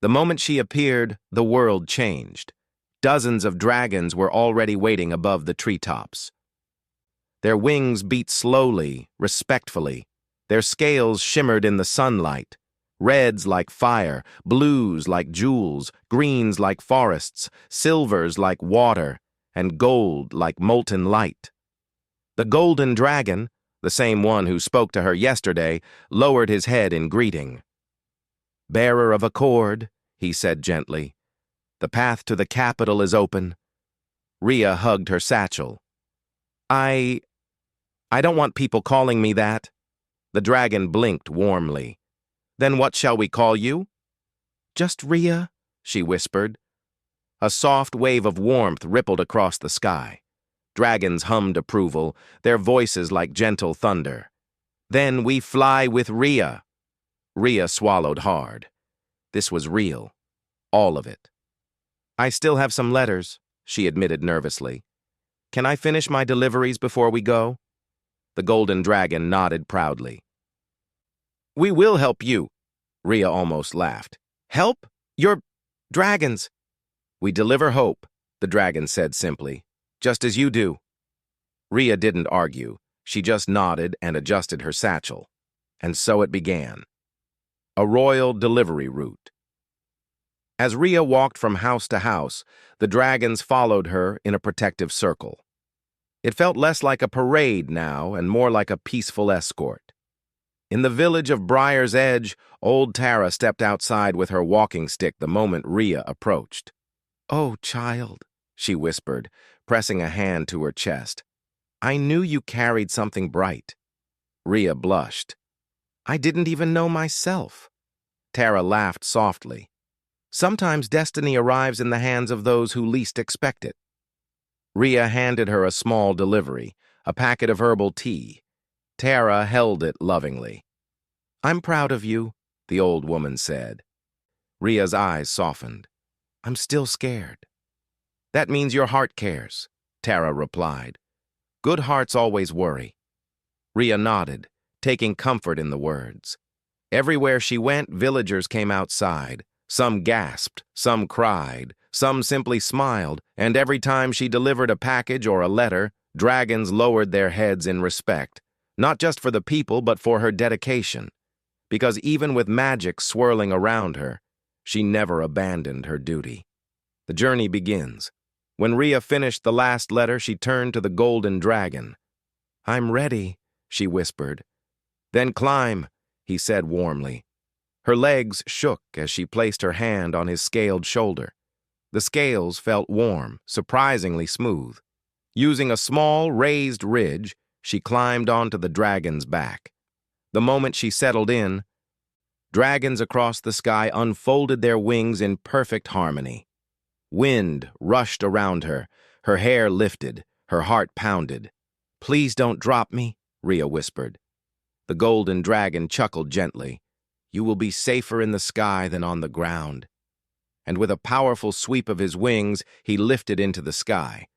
The moment she appeared, the world changed. Dozens of dragons were already waiting above the treetops. Their wings beat slowly, respectfully. Their scales shimmered in the sunlight. Reds like fire, blues like jewels, greens like forests, silvers like water, and gold like molten light. The golden dragon, the same one who spoke to her yesterday, lowered his head in greeting. "Bearer of Accord," he said gently, "the path to the capital is open." Rhea hugged her satchel. I don't want people calling me that." The dragon blinked warmly. "Then what shall we call you?" "Just Rhea," she whispered. A soft wave of warmth rippled across the sky. Dragons hummed approval, their voices like gentle thunder. "Then we fly with Rhea." Rhea swallowed hard. This was real. All of it. "I still have some letters," she admitted nervously. "Can I finish my deliveries before we go?" The golden dragon nodded proudly. "We will help you," Rhea almost laughed. "Help? You're dragons." "We deliver hope," the dragon said simply, "just as you do." Rhea didn't argue. She just nodded and adjusted her satchel. And so it began. A royal delivery route. As Rhea walked from house to house, the dragons followed her in a protective circle. It felt less like a parade now and more like a peaceful escort. In the village of Briar's Edge, old Tara stepped outside with her walking stick the moment Rhea approached. "Oh, child," she whispered, pressing a hand to her chest. "I knew you carried something bright." Rhea blushed. "I didn't even know myself." Tara laughed softly. "Sometimes destiny arrives in the hands of those who least expect it." Rhea handed her a small delivery, a packet of herbal tea. Tara held it lovingly. "I'm proud of you," the old woman said. Ria's eyes softened. I'm still scared. That means your heart cares, Tara replied. Good hearts always worry. Ria nodded, taking comfort in the words. Everywhere she went, villagers came outside. Some gasped, some cried, some simply smiled, and every time she delivered a package or a letter, dragons lowered their heads in respect, not just for the people but for her dedication. Because even with magic swirling around her, she never abandoned her duty. The journey begins. When Ria finished the last letter, she turned to the golden dragon. I'm ready, she whispered. Then climb, he said warmly. Her legs shook as she placed her hand on his scaled shoulder. The scales felt warm, surprisingly smooth. Using a small, raised ridge, she climbed onto the dragon's back. The moment she settled in, dragons across the sky unfolded their wings in perfect harmony. Wind rushed around her, her hair lifted, her heart pounded. Please don't drop me, Ria whispered. The golden dragon chuckled gently. You will be safer in the sky than on the ground. And with a powerful sweep of his wings, he lifted into the sky.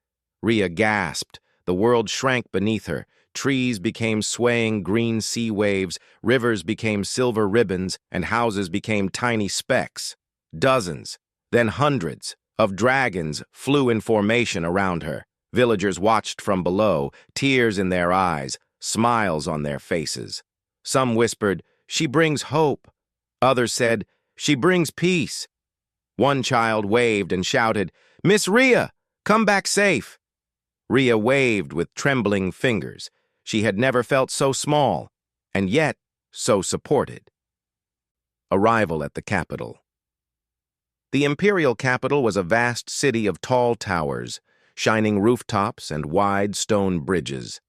Ria gasped. The world shrank beneath her. Trees became swaying green sea waves, rivers became silver ribbons, and houses became tiny specks. Dozens, then hundreds, of dragons flew in formation around her. Villagers watched from below, tears in their eyes, smiles on their faces. Some whispered, "She brings hope." Others said, "She brings peace." One child waved and shouted, "Miss Ria, come back safe." Ria waved with trembling fingers. She had never felt so small, and yet so supported. Arrival at the capital. The imperial capital was a vast city of tall towers, shining rooftops and wide stone bridges.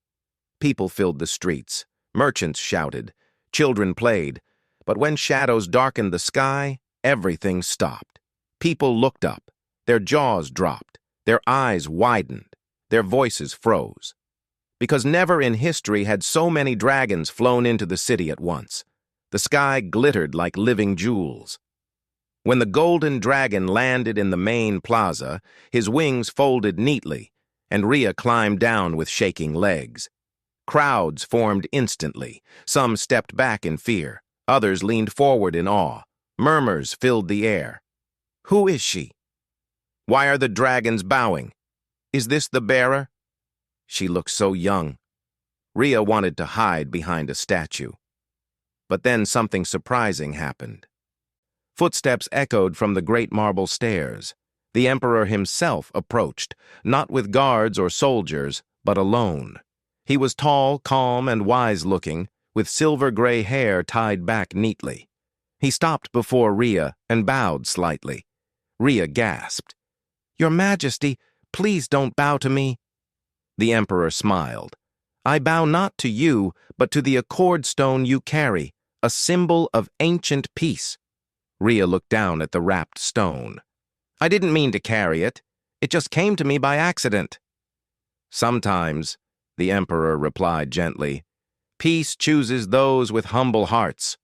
People filled the streets, merchants shouted, children played, but when shadows darkened the sky, everything stopped. People looked up, their jaws dropped, their eyes widened, their voices froze. Because never in history had so many dragons flown into the city at once. The sky glittered like living jewels. When the golden dragon landed in the main plaza, his wings folded neatly, and Ria climbed down with shaking legs. Crowds formed instantly. Some stepped back in fear. Others leaned forward in awe. Murmurs filled the air. Who is she? Why are the dragons bowing? Is this the bearer? She looked so young. Ria wanted to hide behind a statue. But then something surprising happened. Footsteps echoed from the great marble stairs. The emperor himself approached, not with guards or soldiers, but alone. He was tall, calm, and wise-looking, with silver-gray hair tied back neatly. He stopped before Ria and bowed slightly. Ria gasped. "Your Majesty, please don't bow to me." The emperor smiled. "I bow not to you, but to the accord stone you carry, a symbol of ancient peace." Ria looked down at the wrapped stone. "I didn't mean to carry it. It just came to me by accident." "Sometimes," the emperor replied gently, "peace chooses those with humble hearts."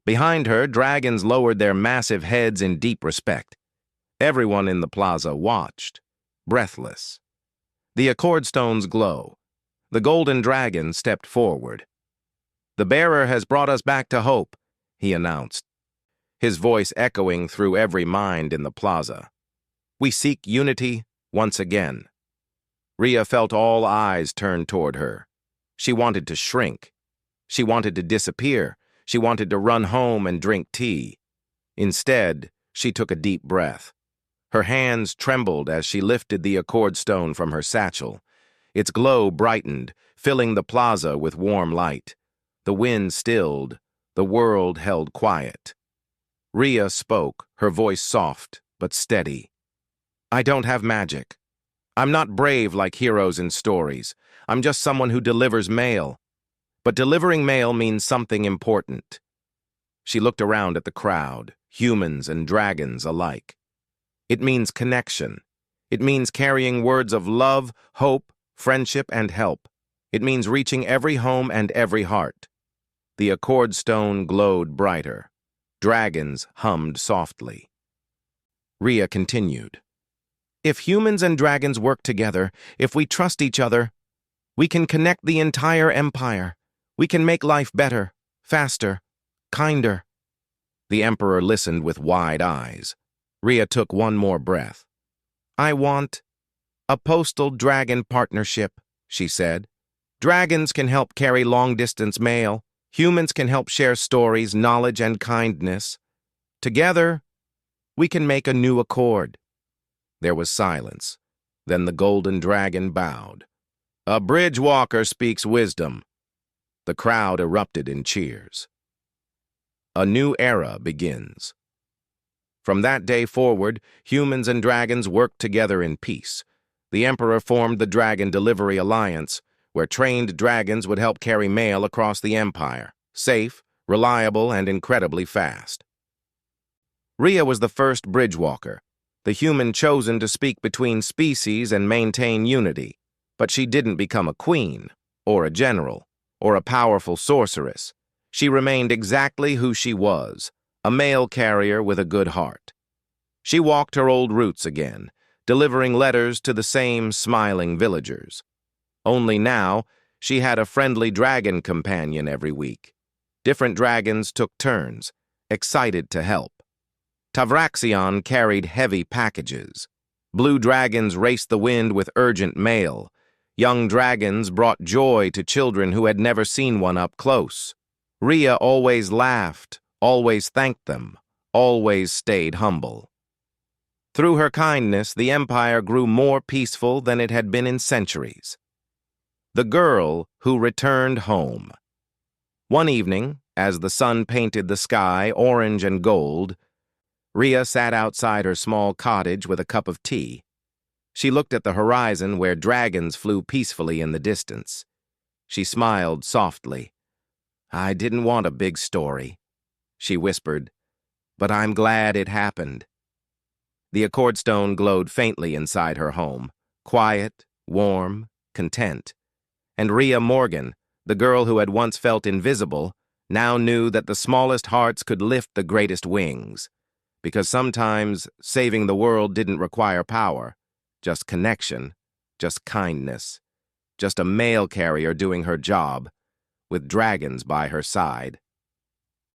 Behind her, dragons lowered their massive heads in deep respect. Everyone in the plaza watched, breathless. The accord stones glow. The golden dragon stepped forward. "The bearer has brought us back to hope," he announced, his voice echoing through every mind in the plaza. "We seek unity once again." Ria felt all eyes turn toward her. She wanted to shrink. She wanted to disappear. She wanted to run home and drink tea. Instead, she took a deep breath. Her hands trembled as she lifted the accord stone from her satchel. Its glow brightened, filling the plaza with warm light. The wind stilled. The world held quiet. Ria spoke, her voice soft but steady. "I don't have magic. I'm not brave like heroes in stories. I'm just someone who delivers mail. But delivering mail means something important." She looked around at the crowd, humans and dragons alike. It means connection. It means carrying words of love, hope, friendship, and help. It means reaching every home and every heart. The accord stone glowed brighter. Dragons hummed softly. Rhea continued. If humans and dragons work together, if we trust each other, we can connect the entire empire. We can make life better, faster, kinder. The Emperor listened with wide eyes. Rhea took one more breath. I want a postal dragon partnership, she said. Dragons can help carry long-distance mail. Humans can help share stories, knowledge, and kindness. Together, we can make a new accord. There was silence. Then the golden dragon bowed. A bridge walker speaks wisdom. The crowd erupted in cheers. A new era begins. From that day forward, humans and dragons worked together in peace. The Emperor formed the Dragon Delivery Alliance, where trained dragons would help carry mail across the empire, safe, reliable, and incredibly fast. Rhea was the first bridge walker, the human chosen to speak between species and maintain unity. But she didn't become a queen, or a general, or a powerful sorceress. She remained exactly who she was, a mail carrier with a good heart. She walked her old roots again, delivering letters to the same smiling villagers. Only now, she had a friendly dragon companion every week. Different dragons took turns, excited to help. Tavraxion carried heavy packages. Blue dragons raced the wind with urgent mail. Young dragons brought joy to children who had never seen one up close. Rhea always laughed, always thanked them, always stayed humble. Through her kindness, the empire grew more peaceful than it had been in centuries. The girl who returned home. One evening, as the sun painted the sky orange and gold, Rhea sat outside her small cottage with a cup of tea. She looked at the horizon where dragons flew peacefully in the distance. She smiled softly. I didn't want a big story, she whispered, but I'm glad it happened. The accord stone glowed faintly inside her home, quiet, warm, content. And Rhea Morgan, the girl who had once felt invisible, now knew that the smallest hearts could lift the greatest wings. Because sometimes saving the world didn't require power, just connection, just kindness, just a mail carrier doing her job, with dragons by her side.